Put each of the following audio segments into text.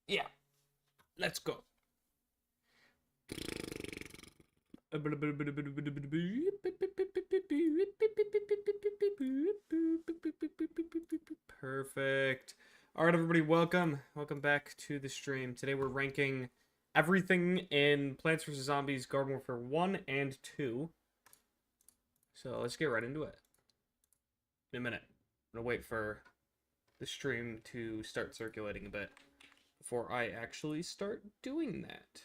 Yeah, let's go. Perfect. All right, everybody, welcome. Welcome back to the stream. Today we're ranking everything in Plants vs. Zombies Garden Warfare 1 and 2. So let's get right into it. In a minute. I'm going to wait for the stream to start circulating a bit before I actually start doing that.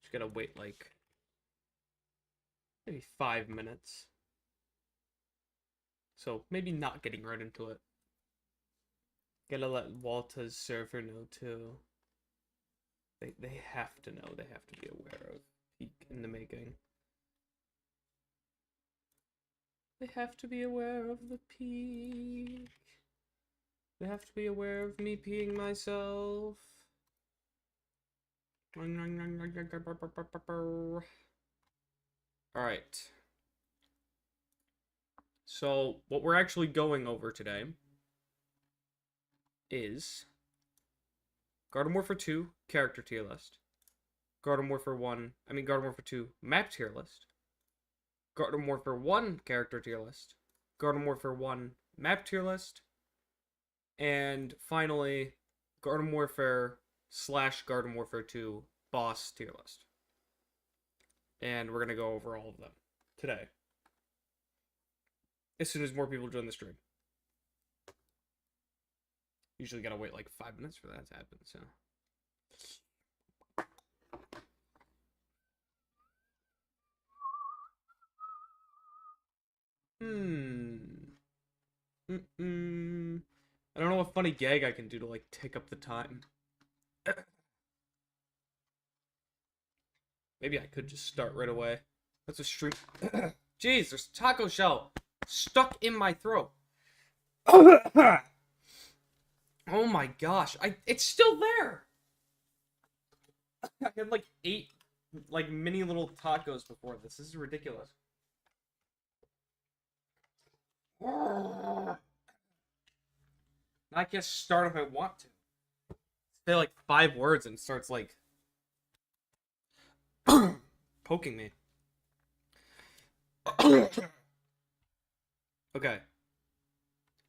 Just gotta wait like maybe 5 minutes. So maybe not getting right into it. Gotta let Walta's server know too. They have to know. They have to be aware of peak in the making. They have to be aware of the peak. They have to be aware of me peeing myself. Alright. So, what we're actually going over today is Garden Warfare 2 character tier list. Garden Warfare 2 map tier list. Garden Warfare 1 character tier list. Garden Warfare 1 map tier list. And finally, Garden Warfare / Garden Warfare 2 boss tier list. And we're going to go over all of them today. As soon as more people join the stream. Usually gotta wait like 5 minutes for that to happen, so. I don't know what funny gag I can do to like take up the time. Maybe I could just start right away. That's a stream. Jeez, there's taco shell stuck in my throat. Oh my gosh, it's still there. I had like 8 like mini little tacos before this. This is ridiculous. I can't start if I want to. Say like 5 words and it starts like poking me. Okay.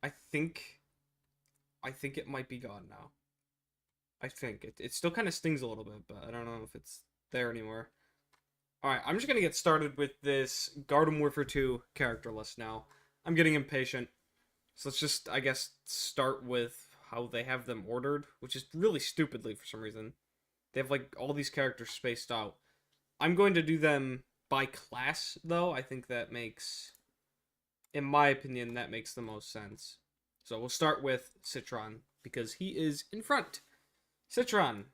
I think it might be gone now. I think it still kind of stings a little bit, but I don't know if it's there anymore. Alright, I'm just gonna get started with this Garden Warfare 2 character list now. I'm getting impatient. So let's just, I guess, start with how they have them ordered, which is really stupidly for some reason. They have like all these characters spaced out. I'm going to do them by class, though. I think that makes, in my opinion, that makes the most sense. So we'll start with Citron, because he is in front. Citron.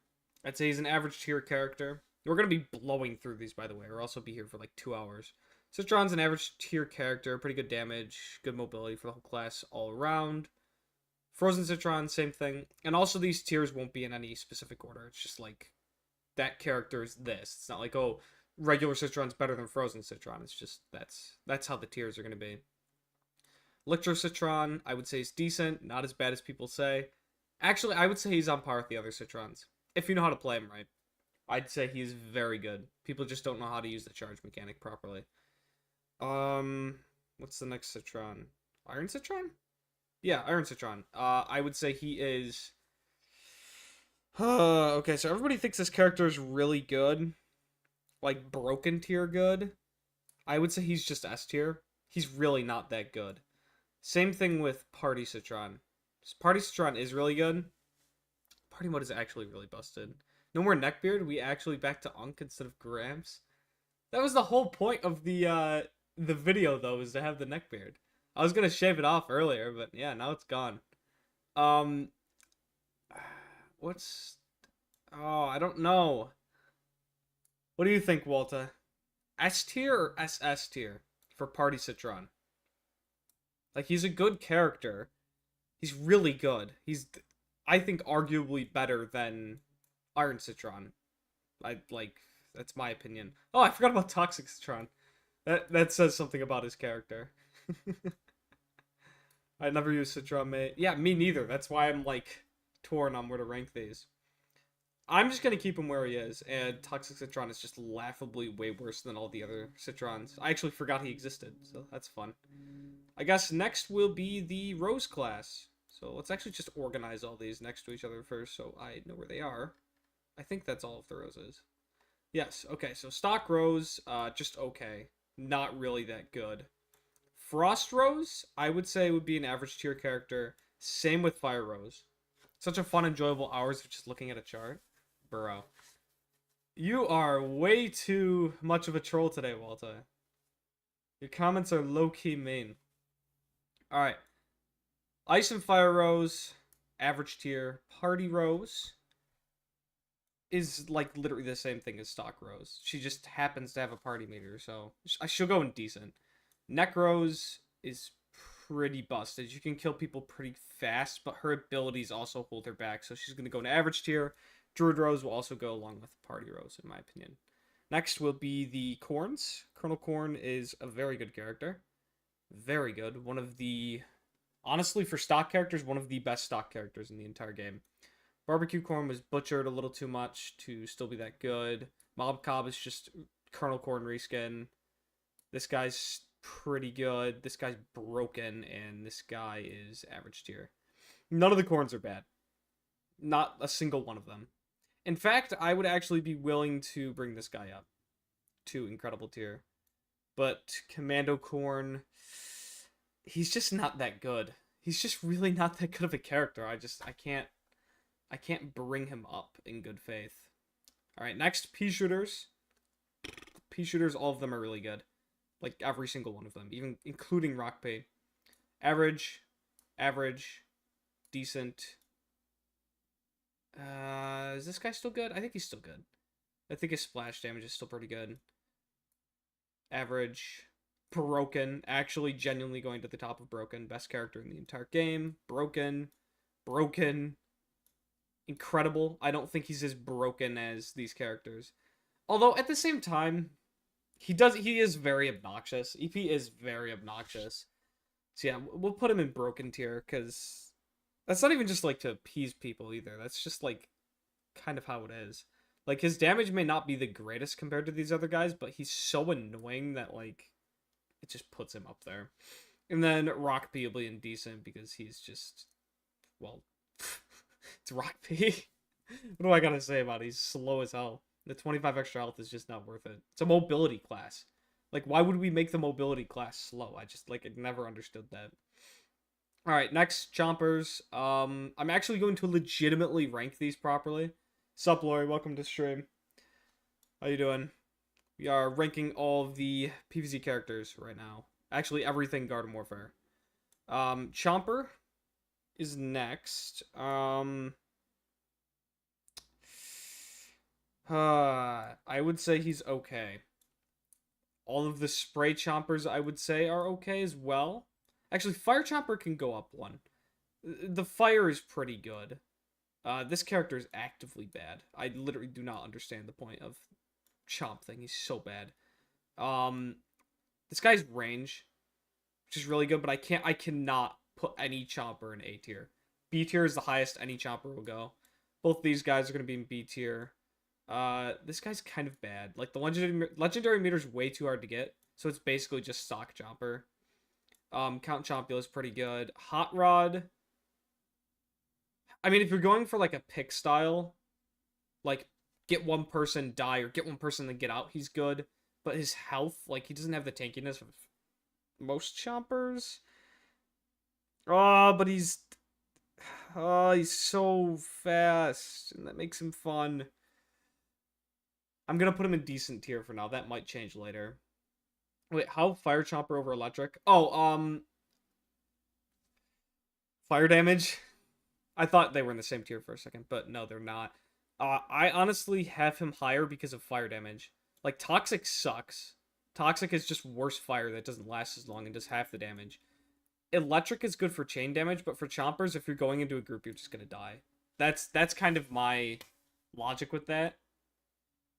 I'd say he's an average tier character. We're going to be blowing through these, by the way, or else I'll be here for like 2 hours. Citron's an average tier character, pretty good damage, good mobility for the whole class all around. Frozen Citron, same thing. And also these tiers won't be in any specific order. It's just like, that character is this. It's not like, oh, regular Citron's better than Frozen Citron. It's just, that's how the tiers are going to be. Electro Citron, I would say is decent, not as bad as people say. Actually, I would say he's on par with the other Citrons, if you know how to play him right. I'd say he's very good. People just don't know how to use the charge mechanic properly. What's the next Citron? Iron Citron? Yeah, Iron Citron. I would say he is... okay, so everybody thinks this character is really good. Like, broken tier good. I would say he's just S tier. He's really not that good. Same thing with Party Citron. Party Citron is really good. Party mode is actually really busted. No more neckbeard. We actually back to Unk instead of Gramps. That was the whole point of the video, though, is to have the neckbeard. I was gonna shave it off earlier, but yeah, now it's gone. What's... Oh, I don't know. What do you think, Walta? S tier or SS tier for Party Citron? Like, he's a good character. He's really good. He's, I think, arguably better than Iron Citron. That's my opinion. Oh, I forgot about Toxic Citron. That says something about his character. I never use Citron mate. Yeah, me neither. That's why I'm like torn on where to rank these. I'm just gonna keep him where he is, and Toxic Citron is just laughably way worse than all the other Citrons. I actually forgot he existed, so that's fun. I guess next will be the Rose class. So let's actually just organize all these next to each other first so I know where they are. I think that's all of the roses. Yes, okay, so Stock Rose, just okay. Not really that good. Frost Rose, I would say would be an average tier character. Same with Fire Rose. Such a fun, enjoyable hours of just looking at a chart. Bro. You are way too much of a troll today, Walter. Your comments are low-key mean. Alright. Ice and Fire Rose, average tier. Party Rose is like literally the same thing as Stock Rose. She just happens to have a party meter, so she'll go in decent. Neck Rose is pretty busted. You can kill people pretty fast, but her abilities also hold her back, so she's going to go in average tier. Druid Rose will also go along with Party Rose, in my opinion. Next will be the Corns. Colonel Corn is a very good character. Very good. One of the, honestly, for stock characters, one of the best stock characters in the entire game. Barbecue Corn was butchered a little too much to still be that good. Mob Cobb is just Colonel Corn reskin. This guy's pretty good. This guy's broken, and this guy is average tier. None of the Corns are bad. Not a single one of them. In fact, I would actually be willing to bring this guy up to incredible tier. But Commando Corn, he's just not that good. He's just really not that good of a character. I can't bring him up in good faith. All right, next, Pea Shooters. Pea Shooters, all of them are really good. Like every single one of them, even including Rock Pea. Average, decent. Is this guy still good? I think he's still good. I think his splash damage is still pretty good. Average. Broken. Actually, genuinely going to the top of Broken. Best character in the entire game. Broken. Incredible. I don't think he's as broken as these characters. Although, at the same time, he is very obnoxious. EP is very obnoxious. So yeah, we'll put him in broken tier, because that's not even just, like, to appease people, either. That's just, like, kind of how it is. Like, his damage may not be the greatest compared to these other guys, but he's so annoying that, like, it just puts him up there. And then Rock P will be indecent, because he's just, well, it's Rock P. What do I gotta say about it? He's slow as hell. The 25 extra health is just not worth it. It's a mobility class. Like, why would we make the mobility class slow? I never understood that. Alright, next, Chompers. I'm actually going to legitimately rank these properly. Sup, Lori? Welcome to stream. How you doing? We are ranking all of the PVZ characters right now. Actually, everything Garden Warfare. Chomper is next. I would say he's okay. All of the spray chompers, I would say, are okay as well. Actually, Fire Chomper can go up one. The fire is pretty good. This character is actively bad. I literally do not understand the point of Chomp thing. He's so bad. This guy's range, which is really good, but I cannot put any Chomper in A tier. B tier is the highest any Chomper will go. Both these guys are going to be in B tier. This guy's kind of bad. Like, the legendary meter is way too hard to get, so it's basically just stock Chomper. Count Chompula is pretty good. Hot Rod, I mean, if you're going for, like, a pick style, like, get one person, die, or get one person, then get out, he's good. But his health, like, he doesn't have the tankiness of most Chompers. But he's so fast, and that makes him fun. I'm gonna put him in decent tier for now. That might change later. Wait, how Fire Chomper over Electric? Oh, fire damage. I thought they were in the same tier for a second, but no, they're not. I honestly have him higher because of fire damage. Like, Toxic sucks. Toxic is just worse fire that doesn't last as long and does half the damage. Electric is good for chain damage, but for Chompers, if you're going into a group, you're just gonna die. That's kind of my logic with that.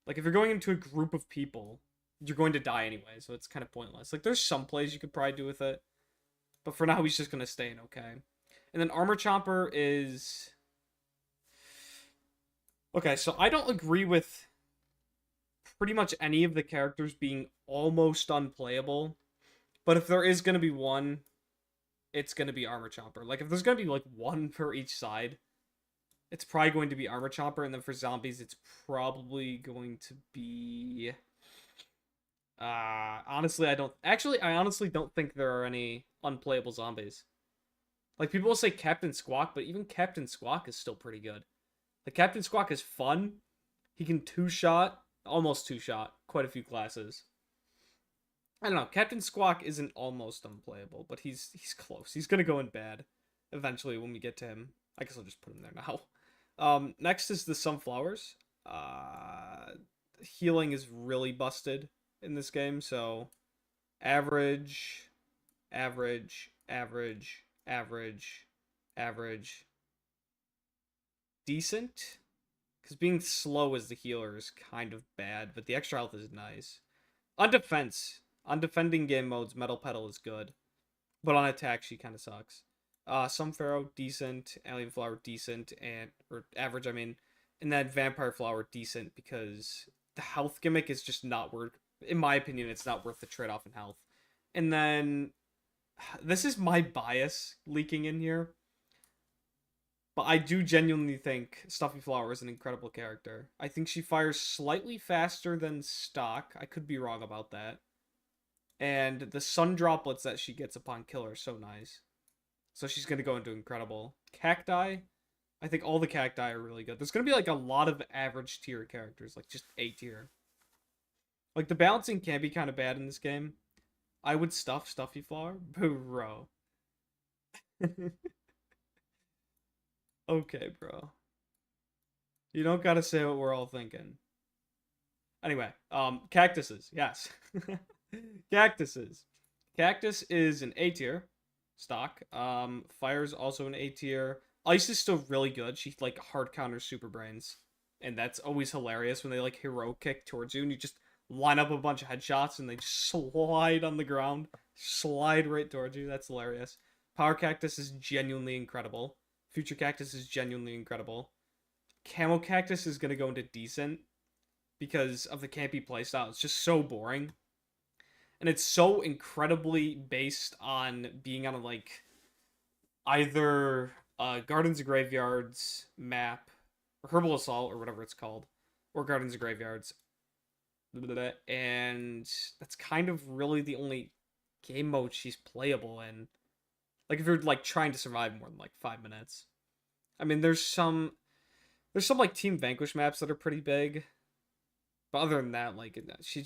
Like, if you're going into a group of people, you're going to die anyway, so it's kind of pointless. Like, there's some plays you could probably do with it, But for now, he's just gonna stay in okay. And then Armor Chomper is okay. So I don't agree with pretty much any of the characters being almost unplayable. But if there is gonna be one, it's gonna be Armor Chomper. Like if there's gonna be like one for each side, it's probably going to be Armor Chomper, and then for zombies, it's probably going to be. Honestly, I honestly don't think there are any unplayable zombies. Like people will say Captain Squawk, but even Captain Squawk is still pretty good. The Captain Squawk is fun. He can two-shot, almost two-shot, quite a few classes. I don't know. Captain Squawk isn't almost unplayable, but he's close. He's gonna go in bad eventually when we get to him. I guess I'll just put him there now. Next is the Sunflowers. Healing is really busted in this game, so average, average, average, average, average, decent. Because being slow as the healer is kind of bad, but the extra health is nice. On defense, on defending game modes, Metal Petal is good, but on attack she kind of sucks. Sunfarrow decent, Alien Flower decent, or average I mean, and that Vampire Flower decent because the health gimmick is just not worth. In my opinion, it's not worth the trade off in health. And then this is my bias leaking in here, but I do genuinely think Stuffy Flower is an incredible character. I think she fires slightly faster than stock. I could be wrong about that. And the sun droplets that she gets upon kill are so nice. So she's going to go into incredible. Cacti, I think all the cacti are really good. There's going to be like a lot of average tier characters, like just A tier. Like the balancing can be kind of bad in this game. I would stuff Stuffy Flower. Bro. Okay, bro. You don't gotta say what we're all thinking. Anyway, cactuses, yes. Cactuses. Cactus is an A tier stock. Fire's also an A tier. Ice is still really good. She like hard counters super brains. And that's always hilarious when they like hero kick towards you and you just line up a bunch of headshots and they just slide on the ground. Slide right towards you. That's hilarious. Power Cactus is genuinely incredible. Future Cactus is genuinely incredible. Camo Cactus is gonna go into decent because of the campy playstyle. It's just so boring. And it's so incredibly based on being on a like either Gardens of Graveyards map or Herbal Assault or whatever it's called, or Gardens of Graveyards. And that's kind of really the only game mode she's playable in. Like if you're like trying to survive more than like 5 minutes. I mean, there's some like Team Vanquish maps that are pretty big. But other than that, like she's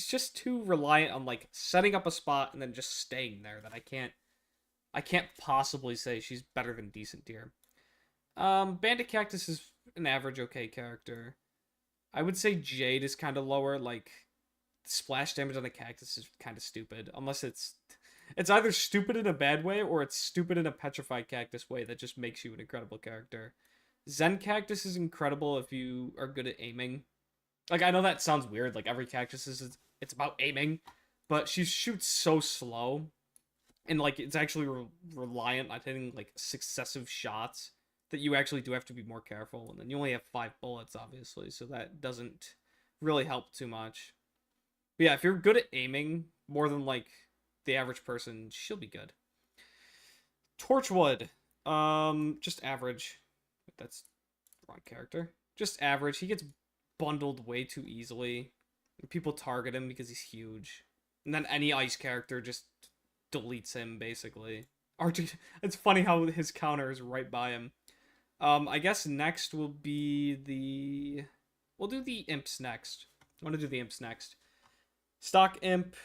just too reliant on like setting up a spot and then just staying there that I can't possibly say she's better than decent tier. Bandit Cactus is an average okay character. I would say Jade is kind of lower. Like splash damage on the cactus is kind of stupid, unless it's either stupid in a bad way or it's stupid in a petrified cactus way that just makes you an incredible character. Zen Cactus is incredible if you are good at aiming. Like I know that sounds weird, like every cactus is it's about aiming, but she shoots so slow and like it's actually reliant on hitting like successive shots that you actually do have to be more careful, and then you only have 5 bullets obviously, so that doesn't really help too much. But yeah, if you're good at aiming more than like the average person, she'll be good. Torchwood, just average. That's the wrong character. Just average. He gets bundled way too easily. People target him because he's huge, and then any ice character just deletes him basically. RG, it's funny how his counter is right by him. I guess next will be we'll do the imps next. I want to do the imps next. Stock imp,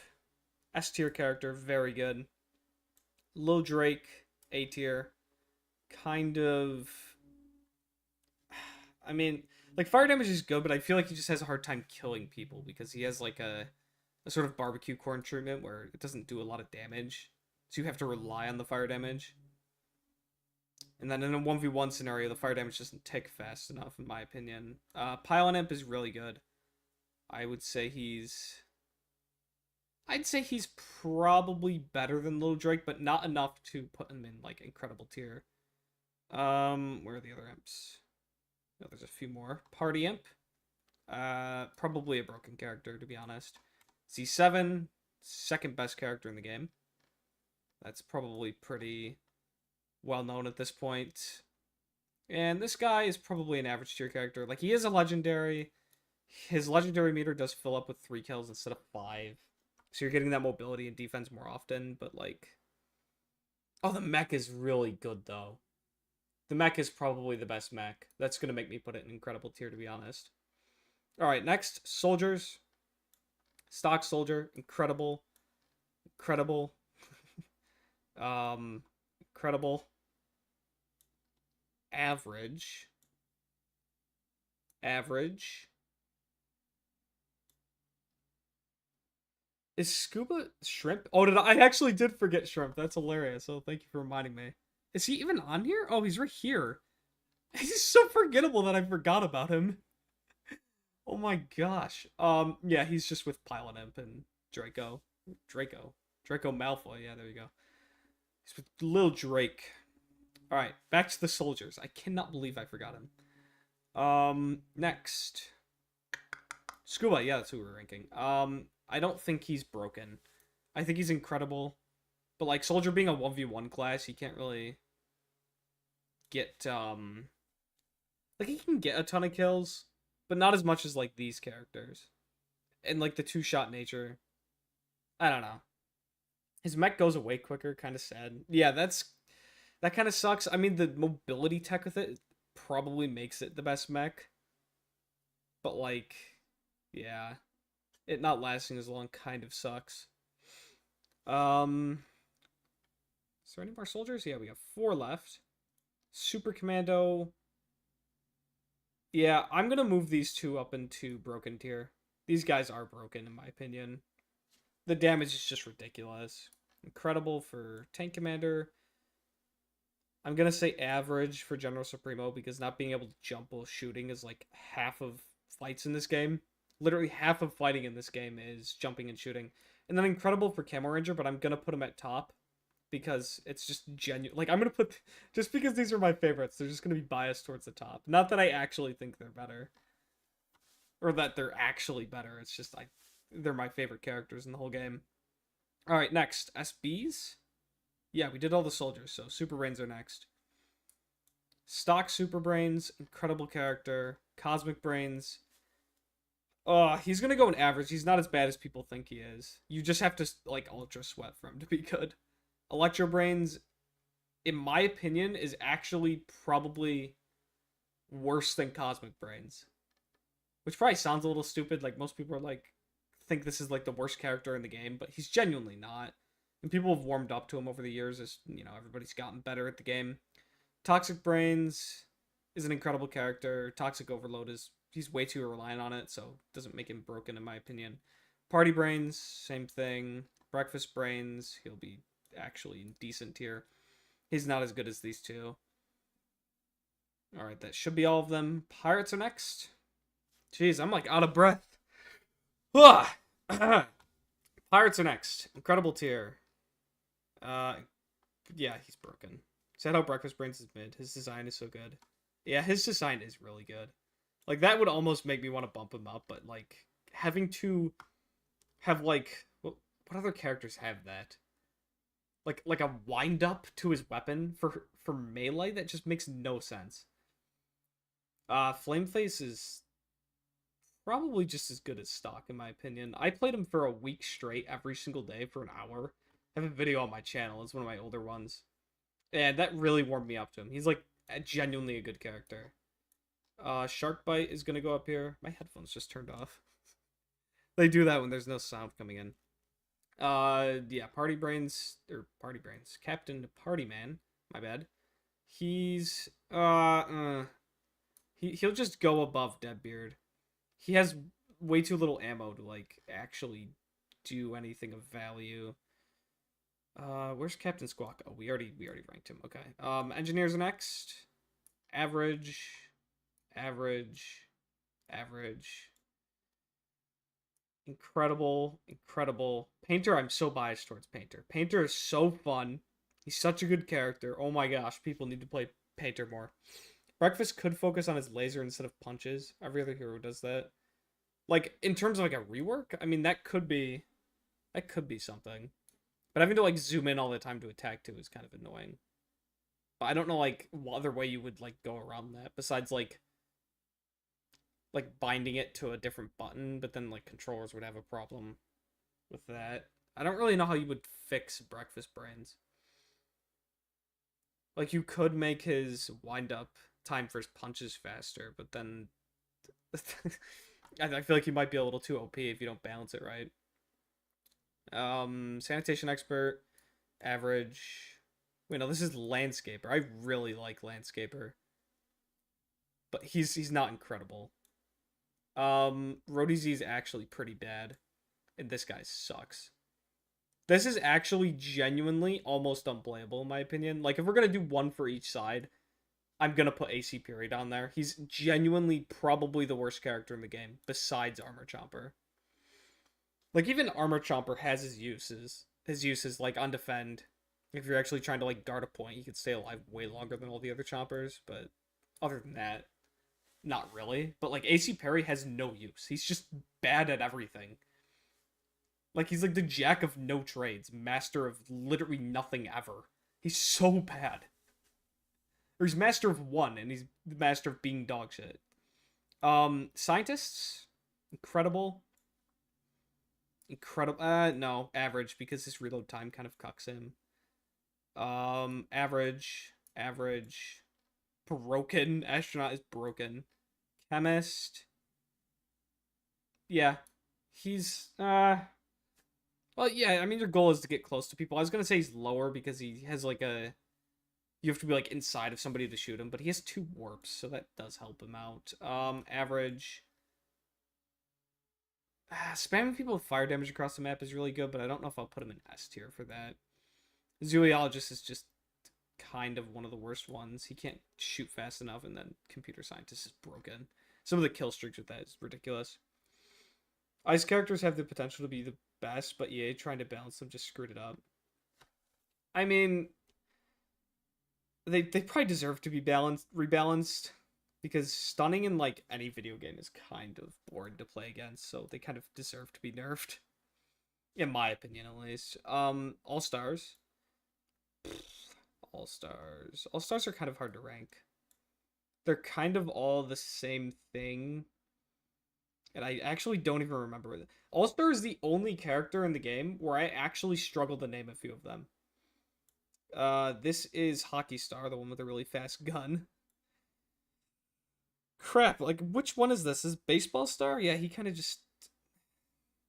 S tier character, very good. Lil Drake, A tier. Kind of. I mean, like fire damage is good, but I feel like he just has a hard time killing people because he has like a sort of barbecue corn treatment where it doesn't do a lot of damage. So you have to rely on the fire damage. And then in a 1v1 scenario, the fire damage doesn't tick fast enough, in my opinion. Pylon Imp is really good. I would say he's I'd say he's probably better than Little Drake, but not enough to put him in like incredible tier. Where are the other imps? No, there's a few more. Party imp. Probably a broken character, to be honest. Z7, second best character in the game. That's probably pretty well known at this point. And this guy is probably an average tier character. Like, he is a legendary. His legendary meter does fill up with 3 kills instead of 5. So you're getting that mobility and defense more often, but like... Oh, the mech is really good, though. The mech is probably the best mech. That's going to make me put it in incredible tier, to be honest. Alright, next, soldiers. Stock soldier, incredible. Incredible. Incredible. Average. Average. Is Scuba Shrimp? Oh, I actually did forget Shrimp. That's hilarious. So thank you for reminding me. Is he even on here? Oh, he's right here. He's so forgettable that I forgot about him. Oh my gosh. Yeah, he's just with Pilot Imp and Draco. Draco Malfoy. Yeah, there you go. He's with Lil Drake. Alright, back to the soldiers. I cannot believe I forgot him. Next. Scuba, yeah, that's who we're ranking. I don't think he's broken. I think he's incredible. But like Soldier being a 1v1 class, he can't really get like he can get a ton of kills, but not as much as like these characters. And like the 2-shot nature. I don't know. His mech goes away quicker, kind of sad. Yeah, that kind of sucks. I mean, the mobility tech with it probably makes it the best mech. But like, yeah, it not lasting as long kind of sucks. Is there any more soldiers? Yeah, we got 4 left. Super Commando. Yeah, I'm gonna move these 2 up into broken tier. These guys are broken, in my opinion. The damage is just ridiculous. Incredible for Tank Commander. I'm gonna say average for General Supremo, because not being able to jump while shooting is like half of fights in this game. Literally half of fighting in this game is jumping and shooting. And then incredible for Camo Ranger, but I'm gonna put him at top because it's just genuine. Like, I'm gonna put, just because these are my favorites, they're just gonna be biased towards the top. Not that I actually think they're better, or that they're actually better. It's just they're my favorite characters in the whole game. All right, next, SBs. Yeah, we did all the soldiers, so Super Brains are next. Stock Super Brains, incredible character. Cosmic Brains. He's gonna go in average. He's not as bad as people think he is. You just have to like ultra sweat for him to be good. Electro Brains, in my opinion, is actually probably worse than Cosmic Brains. Which probably sounds a little stupid. Like, most people are like, think this is like the worst character in the game, but he's genuinely not. And people have warmed up to him over the years as, you know, everybody's gotten better at the game. Toxic Brains is an incredible character. Toxic Overload he's way too reliant on it, so it doesn't make him broken in my opinion. Party Brains, same thing. Breakfast Brains, he'll be actually in decent tier. He's not as good as these 2. Alright, that should be all of them. Pirates are next. Jeez, I'm like out of breath. Pirates are next. Incredible tier. Yeah, he's broken. Shadow Breakfast Brains is mid. His design is so good. Yeah, his design is really good. Like, that would almost make me want to bump him up, but like having to have like what other characters have that? Like a wind up to his weapon for melee, that just makes no sense. Flameface is probably just as good as stock in my opinion. I played him for a week straight every single day for an hour. I have a video on my channel. It's one of my older ones. And that really warmed me up to him. He's like genuinely a good character. Shark Bite is gonna go up here. My headphones just turned off. They do that when there's no sound coming in. Yeah, Party Brains, Captain Party Man, my bad. He's, he'll just go above Deadbeard. He has way too little ammo to, like, actually do anything of value. Where's Captain Squawk? Oh, we already ranked him, okay. Engineers are next. Average. Incredible, incredible. Painter, I'm so biased towards Painter. Painter is so fun. He's such a good character. Oh my gosh, people need to play Painter more. Breakfast could focus on his laser instead of punches. Every other hero does that. Like, in terms of like a rework, I mean that could be something. But having to like zoom in all the time to attack too is kind of annoying. But I don't know like what other way you would like go around that besides like binding it to a different button, but then like controllers would have a problem with that. I don't really know how you would fix breakfast brains. Like you could make his wind up time for his punches faster, but then I feel like he might be a little too OP if you don't balance it right. Sanitation expert, average. Wait, no, this is landscaper. I really like landscaper, but he's not incredible. Rhodey Z is actually pretty bad, and this guy sucks. This is actually genuinely almost unplayable in my opinion. Like if we're gonna do one for each side, I'm gonna put AC Period on there. He's genuinely probably the worst character in the game besides Armor Chomper. Like even Armor Chomper has his uses. His uses like on defend. If you're actually trying to like guard a point, he could stay alive way longer than all the other chompers. But other than that, not really. But like AC Parry has no use. He's just bad at everything. Like he's like the jack of no trades, master of literally nothing ever. He's so bad. Or he's master of one, and he's the master of being dog shit. Scientists, incredible. Incredible. No, average because his reload time kind of cucks him. Average. Broken. Astronaut is broken. Chemist. Yeah, he's well, yeah. I mean, your goal is to get close to people. I was gonna say he's lower because he has like a. You have to be like inside of somebody to shoot him, but he has 2 warps, so that does help him out. Average. Spamming people with fire damage across the map is really good, but I don't know if I'll put him in S tier for that. Zoologist is just kind of one of the worst ones. He can't shoot fast enough, and then computer scientist is broken. Some of the kill streaks with that is ridiculous. Ice characters have the potential to be the best, but EA trying to balance them just screwed it up. I mean, they probably deserve to be rebalanced because stunning in like any video game is kind of boring to play against, so they kind of deserve to be nerfed, in my opinion at least. All stars are kind of hard to rank. They're kind of all the same thing, and I actually don't even remember it. All Star is the only character in the game where I actually struggle to name a few of them. This is Hockey Star, the one with a really fast gun. Crap, like, which one is this? Is Baseball Star? Yeah, he kind of just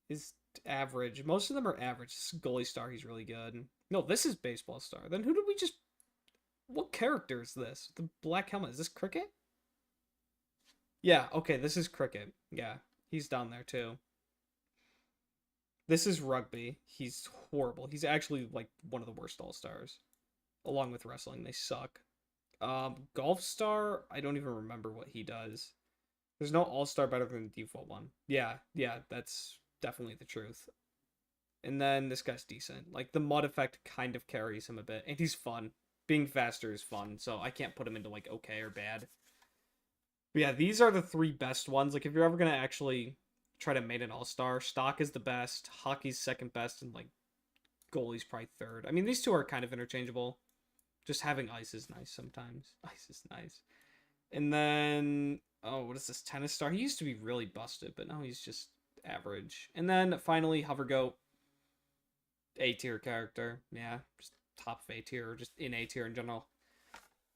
is average. Most of them are average. This is Goalie Star, he's really good. No, this is Baseball Star. Then who did we just... What character is this? The black helmet. Is this Cricket? Yeah, okay, this is Cricket. Yeah, he's down there, too. This is Rugby. He's horrible. He's actually, like, one of the worst All-Stars. Along with wrestling, they suck. Golf Star, I don't even remember what he does. There's no All-Star better than the default one. Yeah, that's definitely the truth. And then this guy's decent. Like, the mud effect kind of carries him a bit. And he's fun. Being faster is fun, so I can't put him into, like, okay or bad. But yeah, these are the 3 best ones. Like, if you're ever going to actually try to make an All-Star, Stock is the best, Hockey's second best, and, like, Goalie's probably third. I mean, these 2 are kind of interchangeable. Just having Ice is nice sometimes. Ice is nice. And then, oh, what is this? Tennis Star? He used to be really busted, but now he's just average. And then, finally, Hover Goat. A-tier character. Yeah, just top of A-tier, or just in A-tier in general.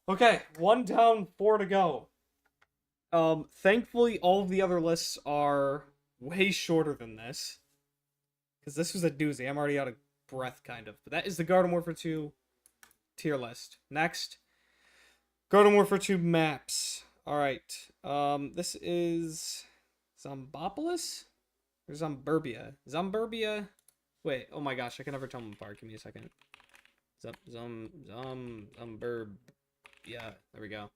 Okay, 1 down, 4 to go. Thankfully, all of the other lists are way shorter than this. Because this was a doozy. I'm already out of breath, kind of. But that is the Garden Warfare 2 tier list. Next, Garden Warfare 2 maps. Alright, this is Zombopolis? Or Zomburbia? Zomburbia? Wait, oh my gosh, I can never tell them apart. Give me a second. Zomburb. Yeah, there we go.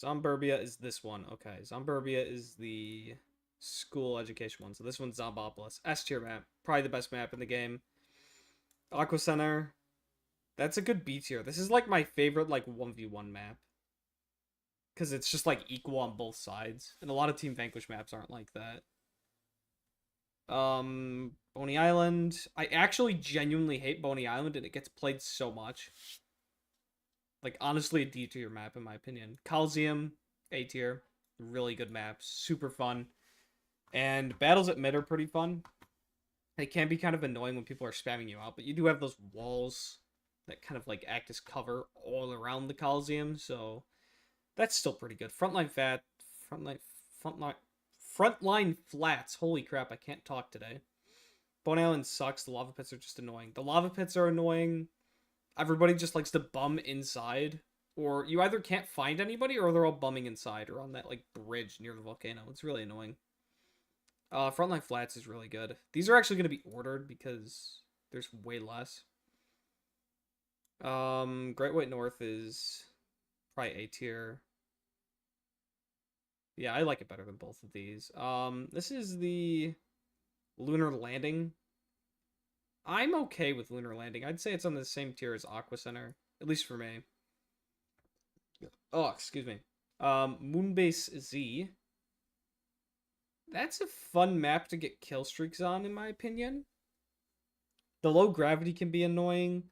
Zomburbia is this one. Okay, Zomburbia is the school education one. So this one's Zombopolis. S tier map. Probably the best map in the game. Aqua Center. That's a good B tier. This is like my favorite like 1v1 map. Because it's just like equal on both sides. And a lot of Team Vanquish maps aren't like that. Boney Island. I actually genuinely hate Boney Island and it gets played so much. Like honestly a D tier map in my opinion. Coliseum, A tier. Really good maps. Super fun. And battles at mid are pretty fun. It can be kind of annoying when people are spamming you out, but you do have those walls that kind of like act as cover all around the Coliseum, so that's still pretty good. Frontline flats. Holy crap, I can't talk today. Boney Island sucks. The lava pits are just annoying. The lava pits are annoying. Everybody just likes to bum inside, or you either can't find anybody or they're all bumming inside or on that like bridge near the volcano. It's really annoying. Frontline flats is really good. These are actually going to be ordered because there's way less. Great White North is probably A tier. Yeah, I like it better than both of these. This is the Lunar Landing. I'm okay with Lunar Landing. I'd say it's on the same tier as Aqua Center, at least for me. Oh, excuse me. Moonbase Z. That's a fun map to get kill streaks on, in my opinion. The low gravity can be annoying.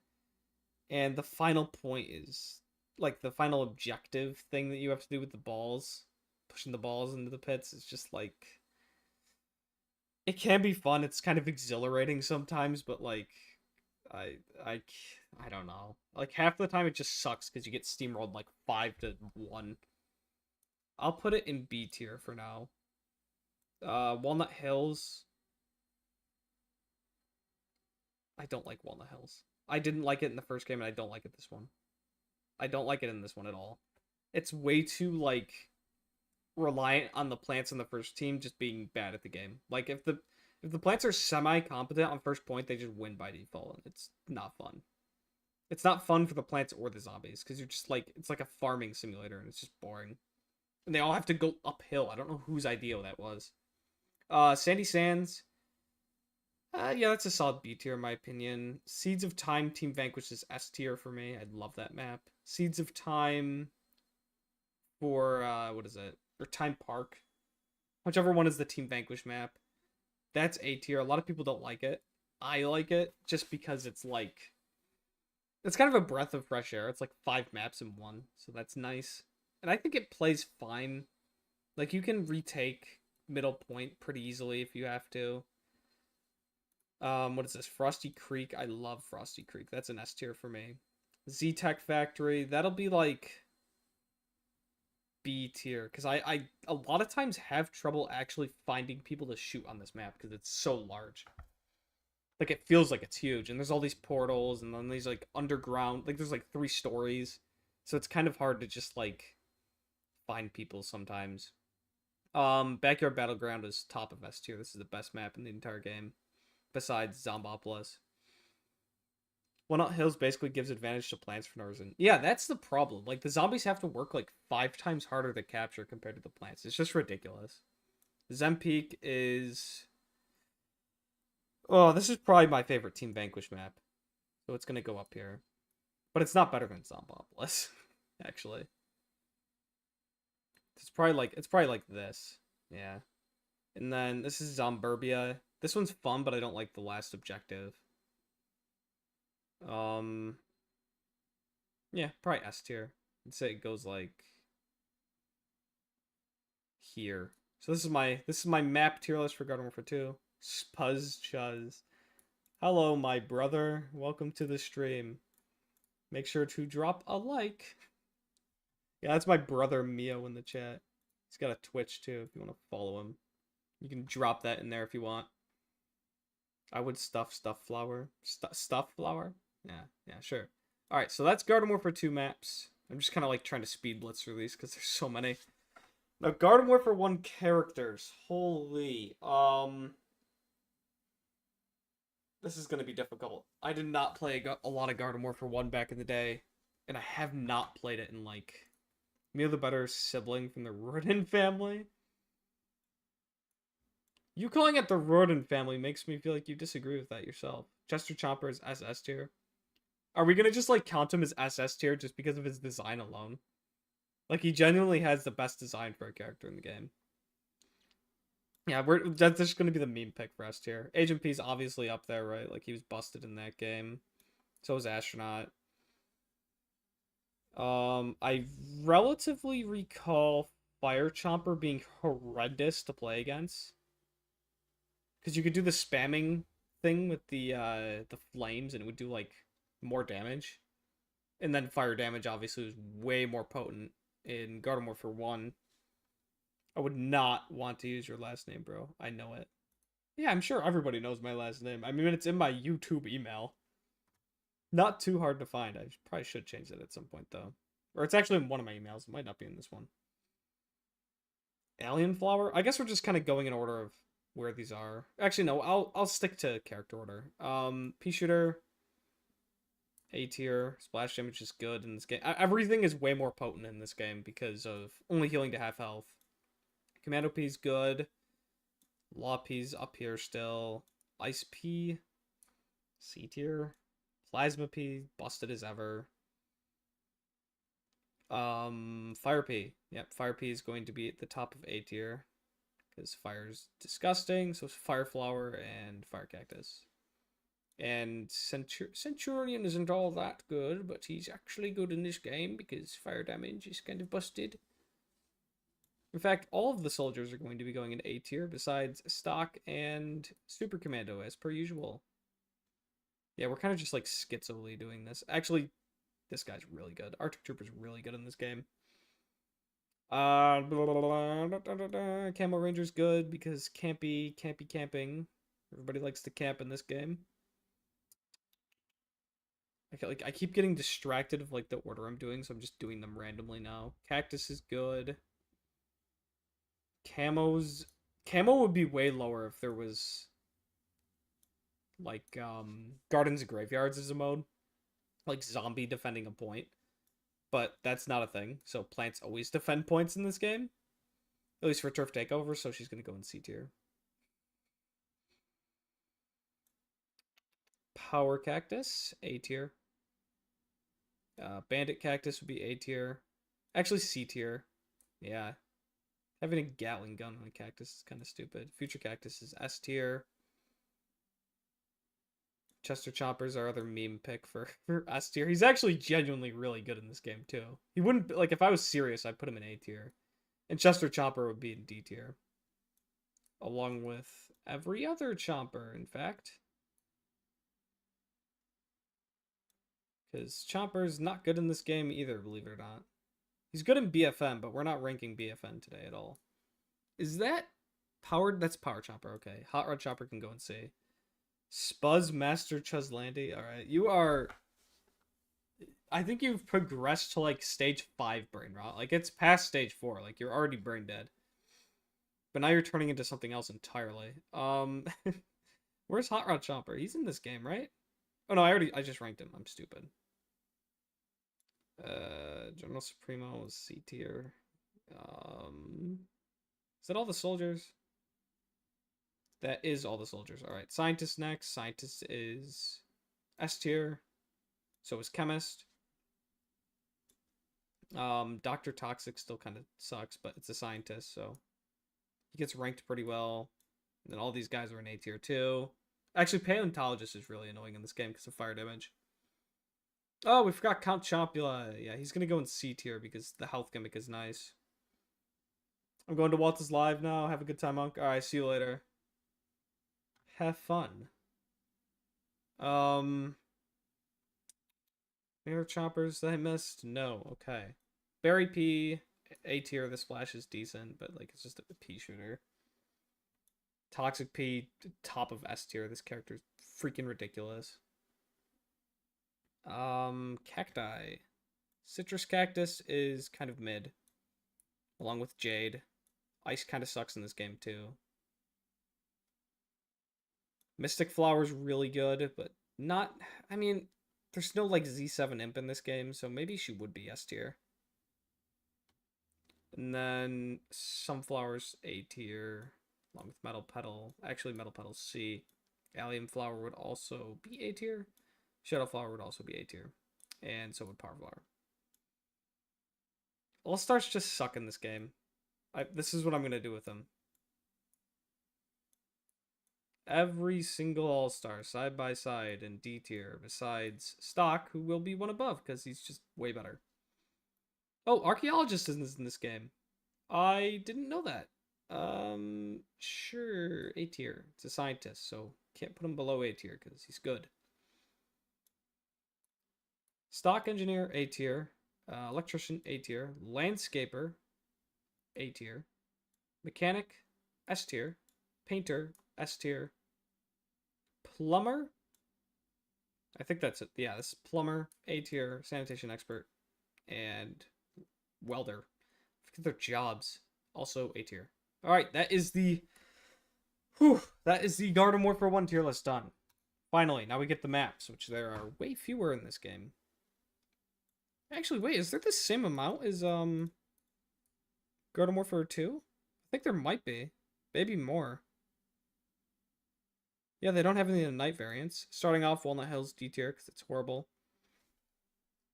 And the final point is, like, the final objective thing that you have to do with the balls. Pushing the balls into the pits is just, like... It can be fun. It's kind of exhilarating sometimes, but, like... I don't know. Like, half the time it just sucks because you get steamrolled, like, 5-1. I'll put it in B tier for now. Walnut Hills. I don't like Walnut Hills. I didn't like it in the first game, and I don't like it this one. I don't like it in this one at all. It's way too, like, reliant on the plants in the first team just being bad at the game. Like, if the plants are semi-competent on first point, they just win by default, and it's not fun. It's not fun for the plants or the zombies, because you're just, like, it's like a farming simulator, and it's just boring. And they all have to go uphill. I don't know whose idea that was. Sandy Sands. Yeah, that's a solid B tier in my opinion. Seeds of Time Team Vanquish is S tier for me. I love that map. Seeds of Time for, what is it? Or Time Park. Whichever one is the Team Vanquish map. That's A tier. A lot of people don't like it. I like it just because it's like... It's kind of a breath of fresh air. It's like 5 maps in one, so that's nice. And I think it plays fine. Like, you can retake middle point pretty easily if you have to. What is this? Frosty Creek. I love Frosty Creek. That's an S tier for me. Z-Tech Factory. That'll be like B tier. Because I a lot of times have trouble actually finding people to shoot on this map because it's so large. Like, it feels like it's huge. And there's all these portals and then these, like, underground... Like, there's, like, 3 stories. So it's kind of hard to just, like, find people sometimes. Backyard Battleground is top of S tier. This is the best map in the entire game. Besides Zombopolis. Walnut Hills basically gives advantage to plants for no reason. Yeah, that's the problem. Like, the zombies have to work, like, 5 times harder to capture compared to the plants. It's just ridiculous. Zempeak is... Oh, this is probably my favorite Team Vanquish map. So it's gonna go up here. But it's not better than Zombopolis, actually. It's probably like this. Yeah. And then this is Zomburbia. This one's fun, but I don't like the last objective. Yeah, probably S tier. I'd say it goes like here. So this is my map tier list for Garden Warfare 2. Spuzz Chuzz. Hello, my brother. Welcome to the stream. Make sure to drop a like. Yeah, that's my brother Mio in the chat. He's got a Twitch too if you want to follow him. You can drop that in there if you want. I would stuff flower. Stuff flower? Yeah, sure. Alright, so that's Garden Warfare 2 maps. I'm just kind of like trying to speed blitz through these because there's so many. Now, Garden Warfare 1 characters. Holy. This is going to be difficult. I did not play a lot of Garden Warfare 1 back in the day. And I have not played it in like... Mio the better sibling from the Rudin family. You calling it the Rodent family makes me feel like you disagree with that yourself. Chester Chopper is SS tier. Are we gonna just like count him as SS tier just because of his design alone? Like he genuinely has the best design for a character in the game. Yeah, that's just gonna be the meme pick for S tier. Agent P's obviously up there, right? Like he was busted in that game. So was Astronaut. I relatively recall Fire Chomper being horrendous to play against. Because you could do the spamming thing with the flames and it would do like more damage. And then fire damage obviously was way more potent in Gardevoir for 1. I would not want to use your last name, bro. I know it. Yeah, I'm sure everybody knows my last name. I mean, it's in my YouTube email. Not too hard to find. I probably should change it at some point, though. Or it's actually in one of my emails. It might not be in this one. Alien Flower? I guess we're just kind of going in order of where these are. Actually, no. I'll stick to character order. Pea Shooter, A tier. Splash damage is good in this game. Everything is way more potent in this game because of only healing to half health. Commando P's good. Law P's up here still. Ice P, C tier. Plasma P, busted as ever. Fire P. Yep, Fire P is going to be at the top of A tier. Because fire's disgusting. So Fire Flower and Fire Cactus. And Centurion isn't all that good, but he's actually good in this game because fire damage is kind of busted. In fact, all of the soldiers are going to be going in A tier besides Stock and Super Commando as per usual. Yeah, we're kind of just like schizophrenic doing this. Actually, this guy's really good. Arctic Trooper's really good in this game. Camo Ranger's good because camping. Everybody likes to camp in this game. I keep getting distracted of like the order I'm doing, so I'm just doing them randomly now. Cactus is good. Camo would be way lower if there was like Gardens and Graveyards as a mode, like zombie defending a point. But that's not a thing. So plants always defend points in this game, at least for turf takeover. So she's gonna go in C tier. Power Cactus, A tier. Bandit Cactus would be A tier. Actually, C tier. Yeah. Having a Gatling gun on a Cactus is kind of stupid. Future Cactus is S tier. Chester Chopper's our other meme pick for S tier. He's actually genuinely really good in this game, too. He wouldn't, like, if I was serious, I'd put him in A tier. And Chester Chopper would be in D tier. Along with every other Chomper, in fact. Because Chomper's not good in this game either, believe it or not. He's good in BFM, but we're not ranking BFM today at all. Is that powered? That's Power Chopper, okay. Hot Rod Chopper can go and see. Spuzz Master Chuzlandy. Alright, you are... I think you've progressed to, like, stage 5 brain rot. Like, it's past stage 4. Like, you're already brain dead. But now you're turning into something else entirely. Where's Hot Rod Chopper? He's in this game, right? Oh, no, I just ranked him. I'm stupid. General Supremo is C tier. Is that all the soldiers? That is all the soldiers. Alright, Scientist next. Scientist is S tier. So is Chemist. Dr. Toxic still kind of sucks, but it's a scientist, so he gets ranked pretty well. And then all these guys are in A tier too. Actually, Paleontologist is really annoying in this game because of fire damage. Oh, we forgot Count Chompula. Yeah, he's going to go in C tier because the health gimmick is nice. I'm going to Walt's Live now. Have a good time, Monk. Alright, see you later. Have fun. Any other choppers that I missed? No. Okay. Berry P, A tier. The splash is decent, but like it's just a P shooter. Toxic P, top of S tier. This character's freaking ridiculous. Cacti. Citrus Cactus is kind of mid, along with Jade. Ice kind of sucks in this game too. Mystic Flower's really good, but not... I mean, there's no, like, Z7 Imp in this game, so maybe she would be S tier. And then Sunflower's A tier. along with Metal Petal. Actually, Metal Petal C. Allium Flower would also be A tier. Shadow Flower would also be A tier. And so would Power Flower. All-Stars just suck in this game. This is what I'm going to do with them. Every single All-Star side by side in D tier, besides Stock, who will be one above because he's just way better. Oh, Archaeologist is in this game. I didn't know that. Sure, A tier. It's a scientist, so can't put him below A tier because he's good. Stock Engineer, A tier. Electrician, A tier. Landscaper, A tier. Mechanic, S tier. Painter, S tier. Plumber, I think that's it. Yeah, this is Plumber, A tier. Sanitation Expert, and Welder. I forget their jobs. Also A tier. All right, that is the Garden Warfare 1 tier list done. Finally, now we get the maps, which there are way fewer in this game. Actually, wait, is there the same amount as Garden Warfare 2? I think there might be. Maybe more. Yeah, they don't have any of the night variants. Starting off, Walnut Hills D tier because it's horrible.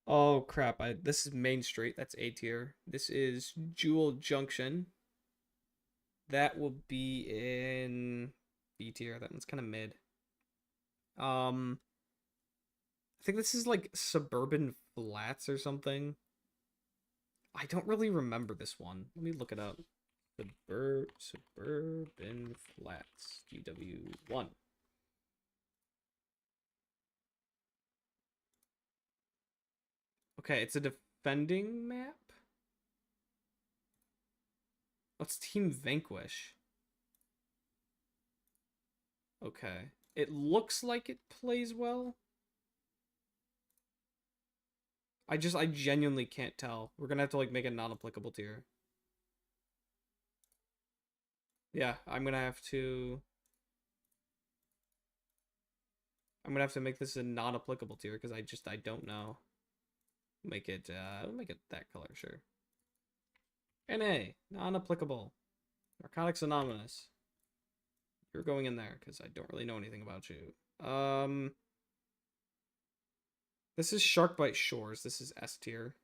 Oh crap! This is Main Street. That's A tier. This is Jewel Junction. That will be in B tier. That one's kind of mid. I think this is like Suburban Flats or something. I don't really remember this one. Let me look it up. Suburban Flats GW1. Okay, it's a defending map. What's Team Vanquish? Okay. It looks like it plays well. I genuinely can't tell. We're gonna have to like make a non-applicable tier. Yeah, I'm gonna have to make this a non-applicable tier because I don't know. Make it that color, sure. NA, non-applicable. Narcotics Anonymous. You're going in there because I don't really know anything about you. This is Sharkbite Shores. This is S tier.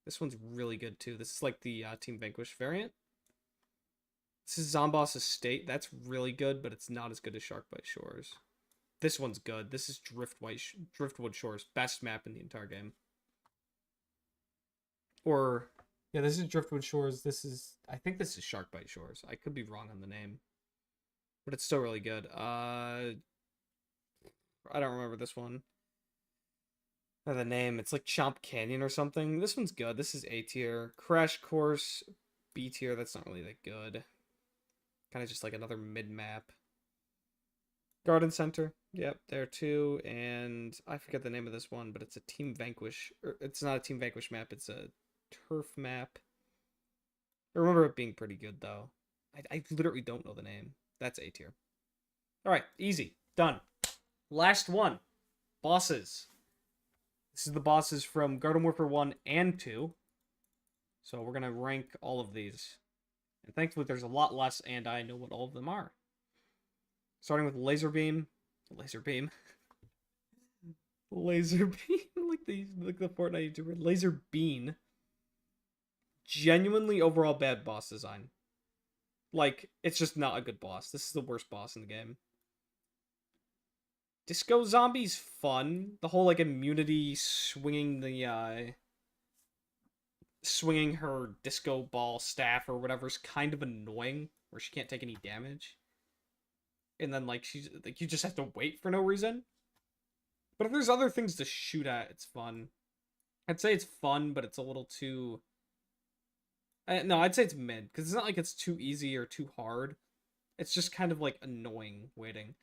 This one's really good too. This is like the Team Vanquish variant. This is Zomboss Estate. That's really good, but it's not as good as Sharkbite Shores. This one's good. This is Driftwood Shores. Best map in the entire game. Or, yeah, this is Driftwood Shores. I think this is Sharkbite Shores. I could be wrong on the name. But it's still really good. I don't remember this one. Or the name. It's like Chomp Canyon or something. This one's good. This is A tier. Crash Course, B tier. That's not really that good. Kind of just like another mid-map. Garden Center. Yep, there too. And I forget the name of this one, but it's a Team Vanquish. It's not a Team Vanquish map. It's a turf map. I remember it being pretty good, though. I literally don't know the name. That's A tier. All right, easy. Done. Last one. Bosses. This is the bosses from Garden Warfare 1 and 2. So we're going to rank all of these. And thankfully there's a lot less, and I know what all of them are. Starting with Laser Beam. Laser Beam. Laser Beam. like the Fortnite YouTuber. Laser Bean. Genuinely overall bad boss design. Like, it's just not a good boss. This is the worst boss in the game. Disco Zombie's fun. The whole, like, immunity swinging the, swinging her disco ball staff or whatever is kind of annoying, where she can't take any damage. And then, like, she's, like, you just have to wait for no reason. But if there's other things to shoot at, it's fun. I'd say it's fun, but it's a little too... no, I'd say it's mid, because it's not like it's too easy or too hard. It's just kind of, like, annoying waiting.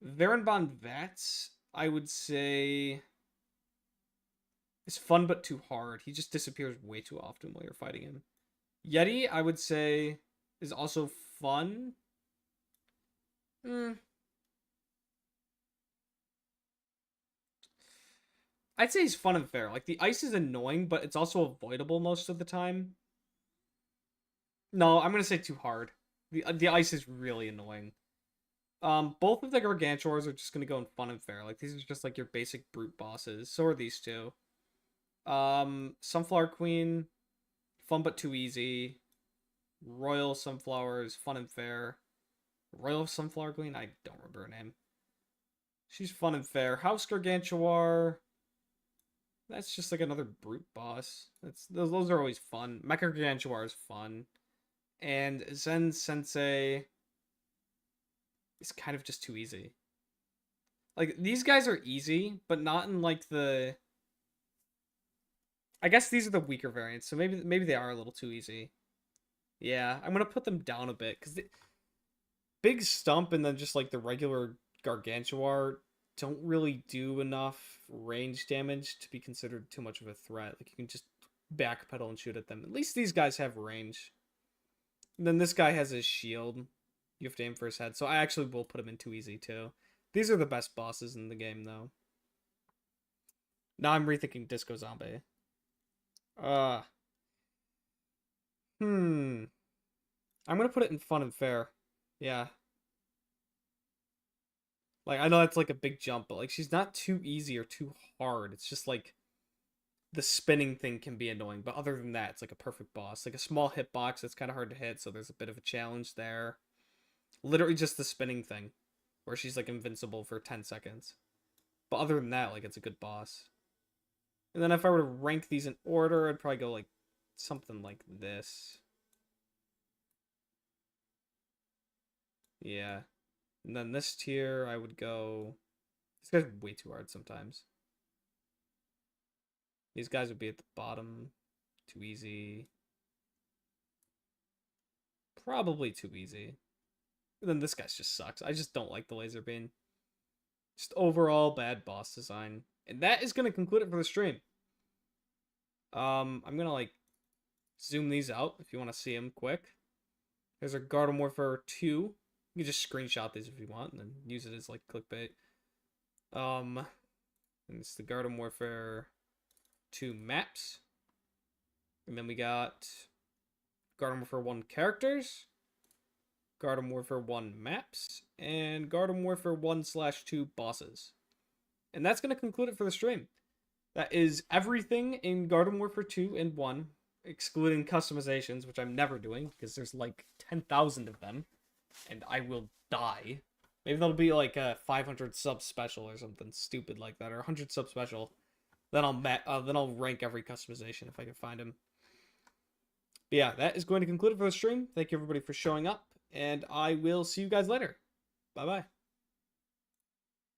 Varenbon Vats, I would say... is fun, but too hard. He just disappears way too often while you're fighting him. Yeti, I would say, is also fun. I'd say he's fun and fair. Like, the ice is annoying, but it's also avoidable most of the time. No, I'm going to say too hard. The ice is really annoying. Both of the Gargantuars are just gonna go in fun and fair. Like, these are just like your basic brute bosses. So are these two. Sunflower Queen, fun but too easy. Royal Sunflowers, fun and fair. Royal Sunflower Queen, I don't remember her name. She's fun and fair. House Gargantuar, that's just like another brute boss. Those are always fun. Mecha Gargantuar is fun. And Zen Sensei is kind of just too easy. Like, these guys are easy, but not in like the... I guess these are the weaker variants, so maybe they are a little too easy. Yeah, I'm gonna put them down a bit, because Big Stump and then just like the regular Gargantuar don't really do enough range damage to be considered too much of a threat. Like, you can just backpedal and shoot at them. At least these guys have range. And then this guy has his shield. You have to aim for his head. So I actually will put him in too easy too. These are the best bosses in the game though. Now I'm rethinking Disco Zombie. I'm gonna put it in fun and fair. Yeah. Like, I know that's like a big jump, but like, she's not too easy or too hard. It's just like the spinning thing can be annoying, but other than that, it's like a perfect boss. Like a small hitbox that's kind of hard to hit, so there's a bit of a challenge there. Literally just the spinning thing, where she's like invincible for 10 seconds. But other than that, like, it's a good boss. And then if I were to rank these in order, I'd probably go like something like this. Yeah. And then this tier, I would go... This guy's way too hard sometimes. These guys would be at the bottom. Too easy. Probably too easy. And then this guy's just sucks. I just don't like the laser beam. Just overall bad boss design. And that is going to conclude it for the stream. I'm going to like zoom these out if you want to see them quick. There's our Garden Warfare 2. You can just screenshot these if you want and then use it as like clickbait. And it's the Garden Warfare 2 maps. And then we got Garden Warfare 1 characters, Garden Warfare 1 maps, and Garden Warfare 1/2 bosses. And that's going to conclude it for the stream. That is everything in Garden Warfare 2 and 1, excluding customizations, which I'm never doing because there's like 10,000 of them, and I will die. Maybe that'll be like a 500 sub special or something stupid like that, or 100 sub special. Then I'll rank every customization if I can find them. But yeah, that is going to conclude it for the stream. Thank you everybody for showing up, and I will see you guys later. Bye bye.